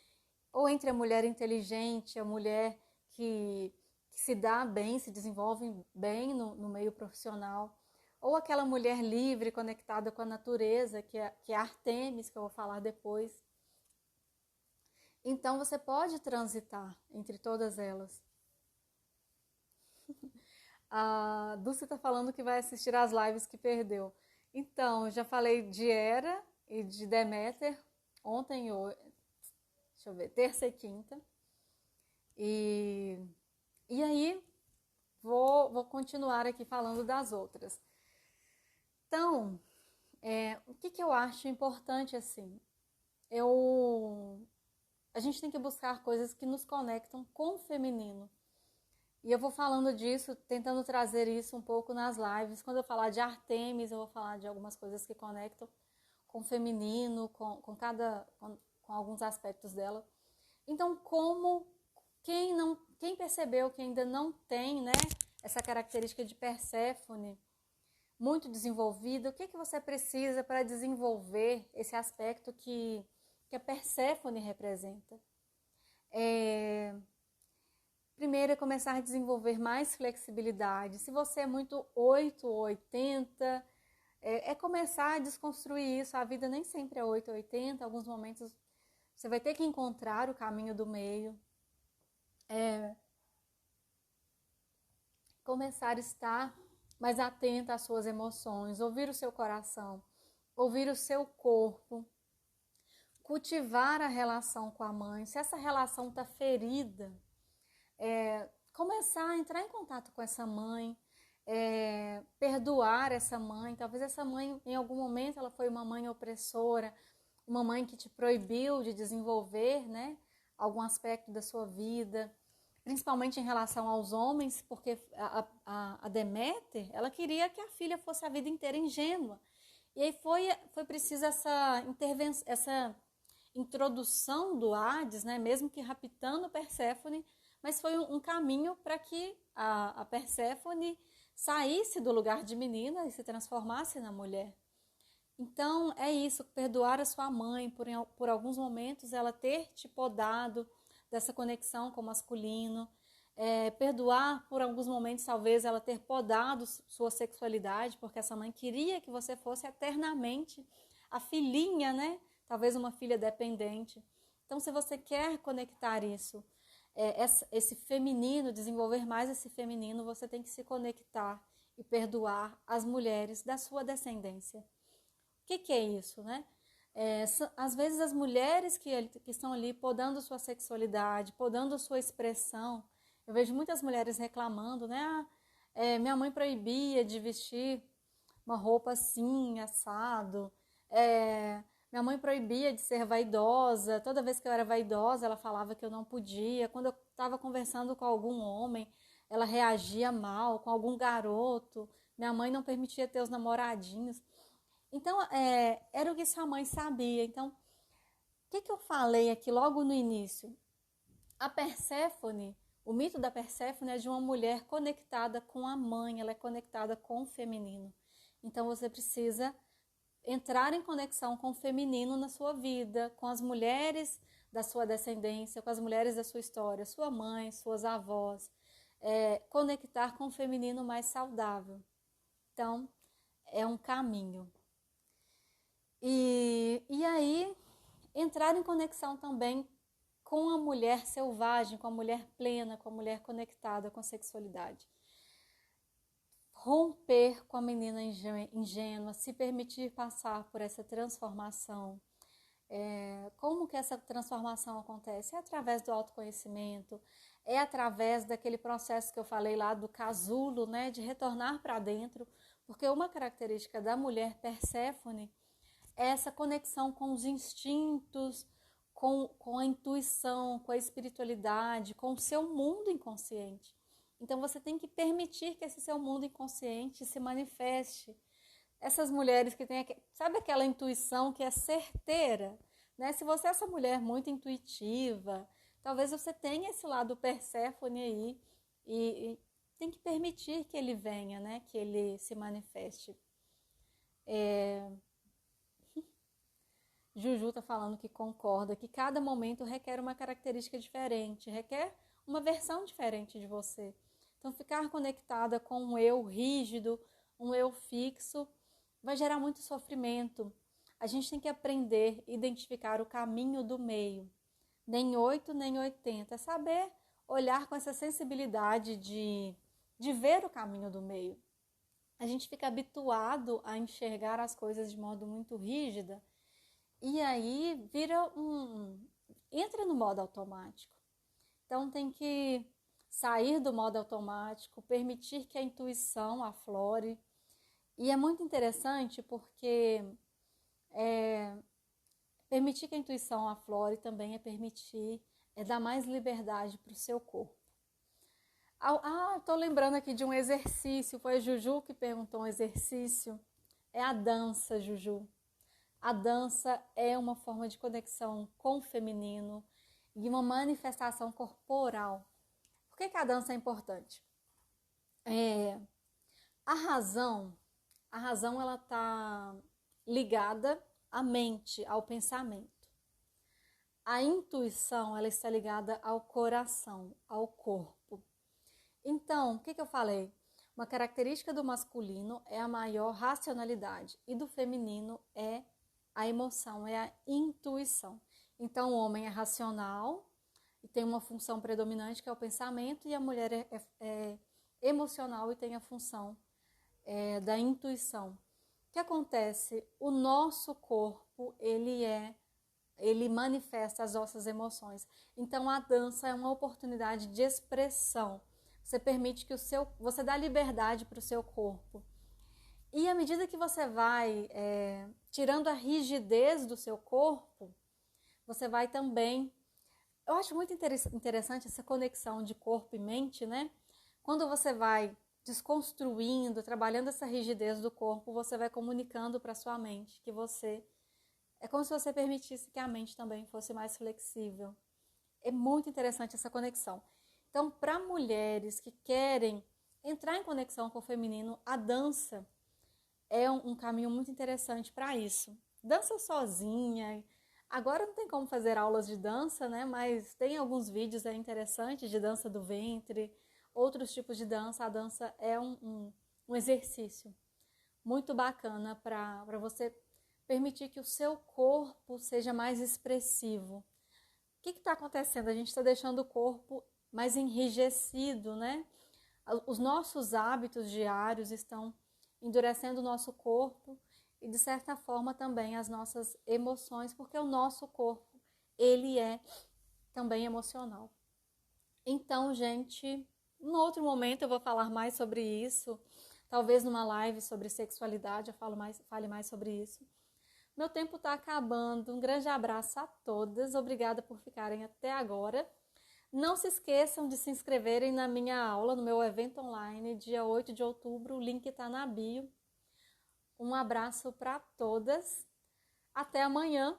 ou entre a mulher inteligente, a mulher que se dá bem, se desenvolve bem no meio profissional, ou aquela mulher livre, conectada com a natureza, que é Artemis, que eu vou falar depois. Então você pode transitar entre todas elas. A Dulce está falando que vai assistir às lives que perdeu. Então, eu já falei de Hera e de Deméter ontem e hoje. Deixa eu ver, terça e quinta. E aí, vou continuar aqui falando das outras. Então, o que eu acho importante assim? A gente tem que buscar coisas que nos conectam com o feminino. E eu vou falando disso, tentando trazer isso um pouco nas lives. Quando eu falar de Artemis, eu vou falar de algumas coisas que conectam com o feminino, com alguns aspectos dela. Então, quem percebeu que ainda não tem, né, essa característica de Perséfone muito desenvolvida, o que você precisa para desenvolver esse aspecto que a Perséfone representa? Primeiro é começar a desenvolver mais flexibilidade. Se você é muito 8 ou 80, é começar a desconstruir isso. A vida nem sempre é 8 ou 80, em alguns momentos você vai ter que encontrar o caminho do meio. Começar a estar mais atenta às suas emoções, ouvir o seu coração, ouvir o seu corpo, cultivar a relação com a mãe. Se essa relação está ferida, começar a entrar em contato com essa mãe, perdoar essa mãe. Talvez essa mãe, em algum momento, ela foi uma mãe opressora, uma mãe que te proibiu de desenvolver, né, algum aspecto da sua vida, principalmente em relação aos homens, porque a Deméter, ela queria que a filha fosse a vida inteira ingênua. E aí foi preciso essa intervenção, essa introdução do Hades, né, mesmo que raptando Perséfone, mas foi um caminho para que a Perséfone saísse do lugar de menina e se transformasse na mulher. Então, é isso, perdoar a sua mãe por alguns momentos ela ter te podado dessa conexão com o masculino, perdoar por alguns momentos talvez ela ter podado sua sexualidade, porque essa mãe queria que você fosse eternamente a filhinha, né? Talvez uma filha dependente. Então, se você quer conectar isso, esse feminino, desenvolver mais esse feminino, você tem que se conectar e perdoar as mulheres da sua descendência. O que é isso, né? Às vezes as mulheres que estão ali podando sua sexualidade, podando sua expressão, eu vejo muitas mulheres reclamando, né? Minha mãe proibia de vestir uma roupa assim, assado. Minha mãe proibia de ser vaidosa. Toda vez que eu era vaidosa, ela falava que eu não podia. Quando eu estava conversando com algum homem, ela reagia mal, com algum garoto. Minha mãe não permitia ter os namoradinhos. Então, era o que sua mãe sabia. Então, o que eu falei aqui logo no início? A Perséfone, O mito da Perséfone é de uma mulher conectada com a mãe, ela é conectada com o feminino. Então você precisa entrar em conexão com o feminino na sua vida, com as mulheres da sua descendência, com as mulheres da sua história, sua mãe, suas avós, conectar com o feminino mais saudável. Então, é um caminho. E aí, entrar em conexão também com a mulher selvagem, com a mulher plena, com a mulher conectada com a sexualidade. Romper com a menina ingênua, se permitir passar por essa transformação. Como que essa transformação acontece? É através do autoconhecimento, é através daquele processo que eu falei lá do casulo, né, de retornar para dentro, porque uma característica da mulher Perséfone é essa conexão com os instintos, com a intuição, com a espiritualidade, com o seu mundo inconsciente. Então você tem que permitir que esse seu mundo inconsciente se manifeste. Essas mulheres que têm, sabe aquela intuição que é certeira, né? Se você é essa mulher muito intuitiva, talvez você tenha esse lado Perséfone aí e tem que permitir que ele venha, né? Que ele se manifeste. Juju está falando que concorda, que cada momento requer uma característica diferente, requer uma versão diferente de você. Então, ficar conectada com um eu rígido, um eu fixo, vai gerar muito sofrimento. A gente tem que aprender a identificar o caminho do meio. Nem 8, nem 80. É saber olhar com essa sensibilidade de ver o caminho do meio. A gente fica habituado a enxergar as coisas de modo muito rígido. E aí entra no modo automático. Então tem que sair do modo automático, permitir que a intuição aflore. E é muito interessante porque permitir que a intuição aflore também é dar mais liberdade para o seu corpo. Estou lembrando aqui de um exercício, foi a Juju que perguntou um exercício. É a dança, Juju. A dança é uma forma de conexão com o feminino e uma manifestação corporal. Por que a dança é importante? A razão ela está ligada à mente, ao pensamento. A intuição ela está ligada ao coração, ao corpo. Então, o que eu falei? Uma característica do masculino é a maior racionalidade e do feminino é a emoção, é a intuição. Então, o homem é racional e tem uma função predominante que é o pensamento, e a mulher é emocional e tem a função da intuição. O que acontece? O nosso corpo, ele manifesta as nossas emoções. Então, a dança é uma oportunidade de expressão. Você permite que você dá liberdade para o seu corpo. E à medida que você vai tirando a rigidez do seu corpo, você vai também... Eu acho muito interessante essa conexão de corpo e mente, né? Quando você vai desconstruindo, trabalhando essa rigidez do corpo, você vai comunicando para sua mente que você... É como se você permitisse que a mente também fosse mais flexível. É muito interessante essa conexão. Então, para mulheres que querem entrar em conexão com o feminino, a dança é um caminho muito interessante para isso. Dança sozinha. Agora não tem como fazer aulas de dança, né? Mas tem alguns vídeos interessantes de dança do ventre, outros tipos de dança. A dança é um exercício muito bacana para você permitir que o seu corpo seja mais expressivo. O que está acontecendo? A gente está deixando o corpo mais enrijecido, né? Os nossos hábitos diários estão endurecendo o nosso corpo e, de certa forma, também as nossas emoções, porque o nosso corpo, ele é também emocional. Então, gente, em outro momento eu vou falar mais sobre isso, talvez numa live sobre sexualidade eu fale mais sobre isso. Meu tempo está acabando, um grande abraço a todas, obrigada por ficarem até agora. Não se esqueçam de se inscreverem na minha aula, no meu evento online, dia 8 de outubro, o link está na bio. Um abraço para todas, até amanhã.